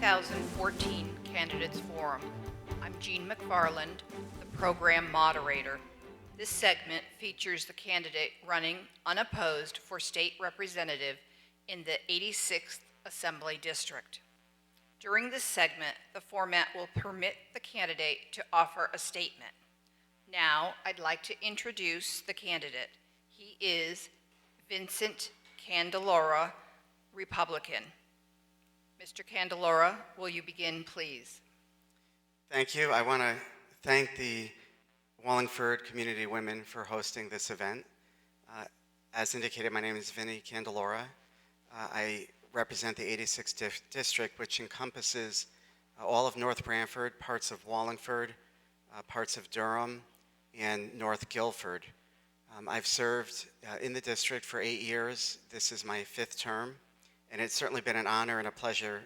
2014 Candidates Forum. I'm Jean McFarland, the program moderator. This segment features the candidate running unopposed for state representative in the 86th Assembly District. During this segment, the format will permit the candidate to offer a statement. Now, I'd like to introduce the candidate. He is Vincent Candelora, Republican. Mr. Candelora, will you begin, please? Thank you. I want to thank the Wallingford Community Women for hosting this event. As indicated, my name is Vinnie Candelora. I represent the 86th District, which encompasses all of North Branford, parts of Wallingford, parts of Durham, and North Guilford. I've served in the district for 8 years. This is my 5th term, and it's certainly been an honor and a pleasure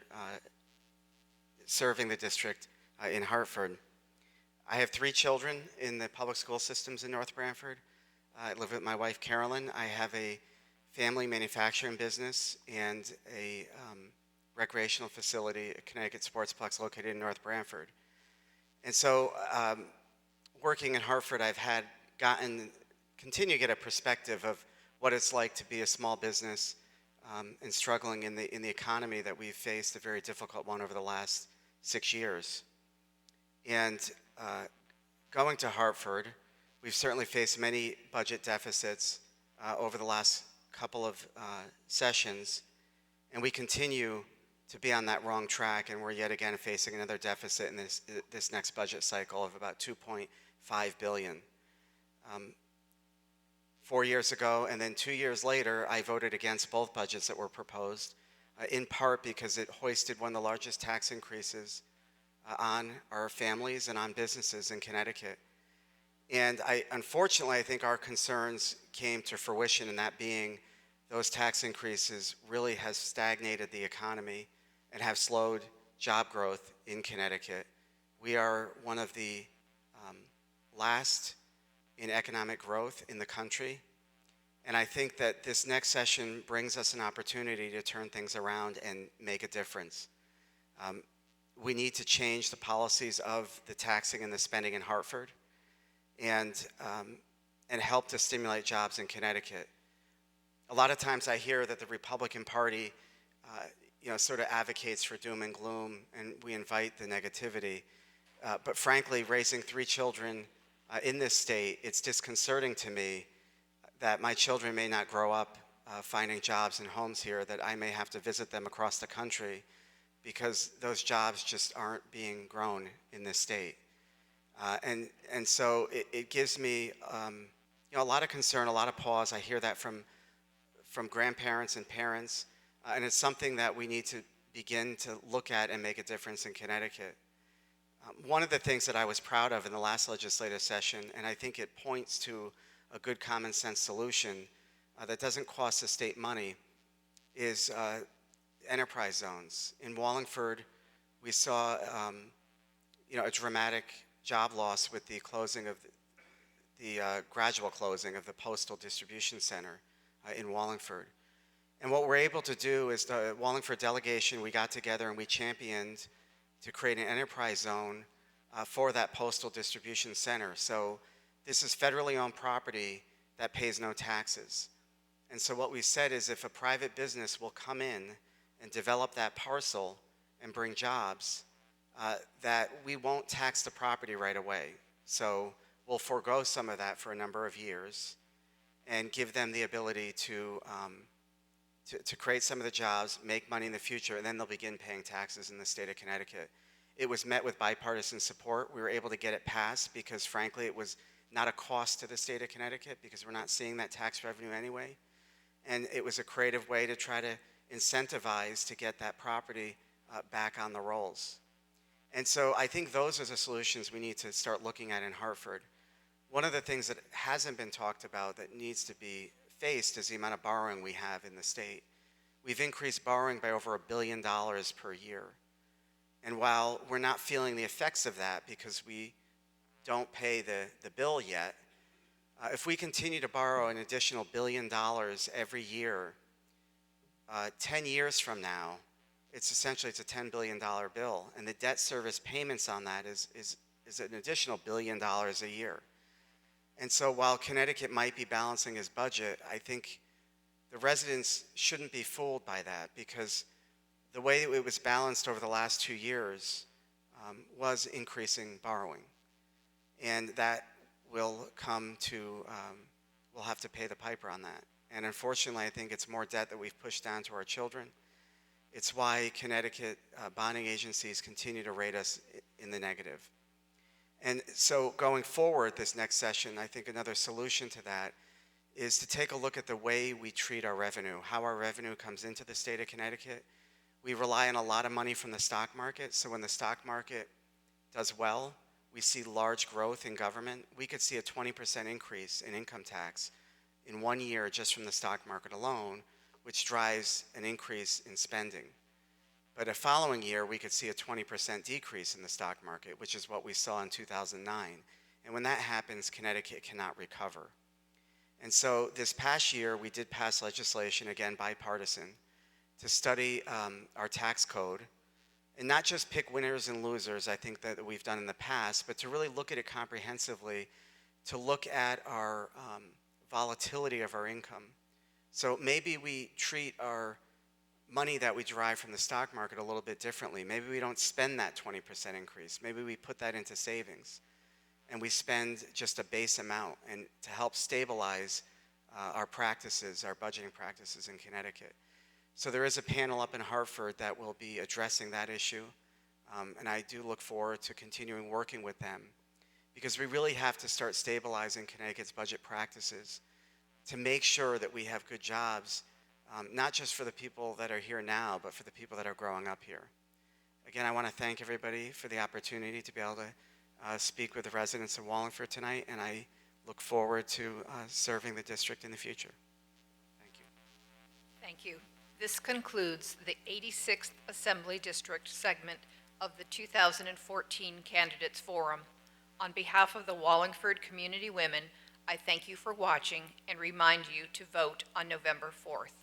serving the district in Hartford. I have 3 children in the public school systems in North Branford. I live with my wife, Carolyn. I have a family manufacturing business and a recreational facility, a Connecticut Sportsplex located in North Branford. And so working in Hartford, I've continue to get a perspective of what it's like to be a small business and struggling in the economy that we've faced, a very difficult one over the last 6 years. And going to Hartford, we've certainly faced many budget deficits over the last couple of sessions, and we continue to be on that wrong track, and we're yet again facing another deficit in this next budget cycle of about $2.5 billion. 4 years ago, and then 2 years later, I voted against both budgets that were proposed, in part because it hoisted one of the largest tax increases on our families and on businesses in Connecticut. And unfortunately, I think our concerns came to fruition, and that being those tax increases really has stagnated the economy and have slowed job growth in Connecticut. We are one of the last in economic growth in the country. And I think that this next session brings us an opportunity to turn things around and make a difference. We need to change the policies of the taxing and the spending in Hartford and help to stimulate jobs in Connecticut. A lot of times I hear that the Republican Party sort of advocates for doom and gloom, and we invite the negativity. But frankly, raising 3 children in this state, it's disconcerting to me that my children may not grow up finding jobs and homes here, that I may have to visit them across the country because those jobs just aren't being grown in this state. And so it gives me a lot of concern, a lot of pause. I hear that from grandparents and parents, and it's something that we need to begin to look at and make a difference in Connecticut. One of the things that I was proud of in the last legislative session, and I think it points to a good common sense solution that doesn't cost the state money, is enterprise zones. In Wallingford, we saw a dramatic job loss with the closing of the gradual closing of the postal distribution center in Wallingford. And what we're able to do is the Wallingford delegation, we got together and we championed to create an enterprise zone for that postal distribution center. So this is federally owned property that pays no taxes. And so what we said is if a private business will come in and develop that parcel and bring jobs, that we won't tax the property right away. So we'll forego some of that for a number of years and give them the ability to create some of the jobs, make money in the future, and then they'll begin paying taxes in the state of Connecticut. It was met with bipartisan support. We were able to get it passed because, frankly, it was not a cost to the state of Connecticut because we're not seeing that tax revenue anyway. And it was a creative way to try to incentivize to get that property back on the rolls. And so I think those are the solutions we need to start looking at in Hartford. One of the things that hasn't been talked about that needs to be faced is the amount of borrowing we have in the state. We've increased borrowing by over $1 billion per year. And while we're not feeling the effects of that because we don't pay the bill yet, if we continue to borrow an additional $1 billion every year, 10 years from now, It's a $10 billion bill, and the debt service payments on that is an additional $1 billion a year. And so while Connecticut might be balancing his budget, I think the residents shouldn't be fooled by that, because the way it was balanced over the last 2 years was increasing borrowing. And that will come to, we'll have to pay the piper on that. And unfortunately, I think it's more debt that we've pushed down to our children. It's why Connecticut bonding agencies continue to rate us in the negative. And so going forward this next session, I think another solution to that is to take a look at the way we treat our revenue, how our revenue comes into the state of Connecticut. We rely on a lot of money from the stock market, so when the stock market does well, we see large growth in government. We could see a 20% increase in income tax in 1 year just from the stock market alone, which drives an increase in spending. But a following year, we could see a 20% decrease in the stock market, which is what we saw in 2009. And when that happens, Connecticut cannot recover. And so this past year, we did pass legislation, again bipartisan, to study our tax code, and not just pick winners and losers, I think that we've done in the past, but to really look at it comprehensively, to look at our volatility of our income. So maybe we treat our money that we derive from the stock market a little bit differently. Maybe we don't spend that 20% increase. Maybe we put that into savings, and we spend just a base amount, and to help stabilize our practices, our budgeting practices in Connecticut. So there is a panel up in Hartford that will be addressing that issue, and I do look forward to continuing working with them, because we really have to start stabilizing Connecticut's budget practices to make sure that we have good jobs, not just for the people that are here now, but for the people that are growing up here. Again, I want to thank everybody for the opportunity to be able to speak with the residents of Wallingford tonight, and I look forward to serving the district in the future. Thank you. Thank you. This concludes the 86th Assembly District segment of the 2014 Candidates Forum. On behalf of the Wallingford Community Women, I thank you for watching and remind you to vote on November 4th.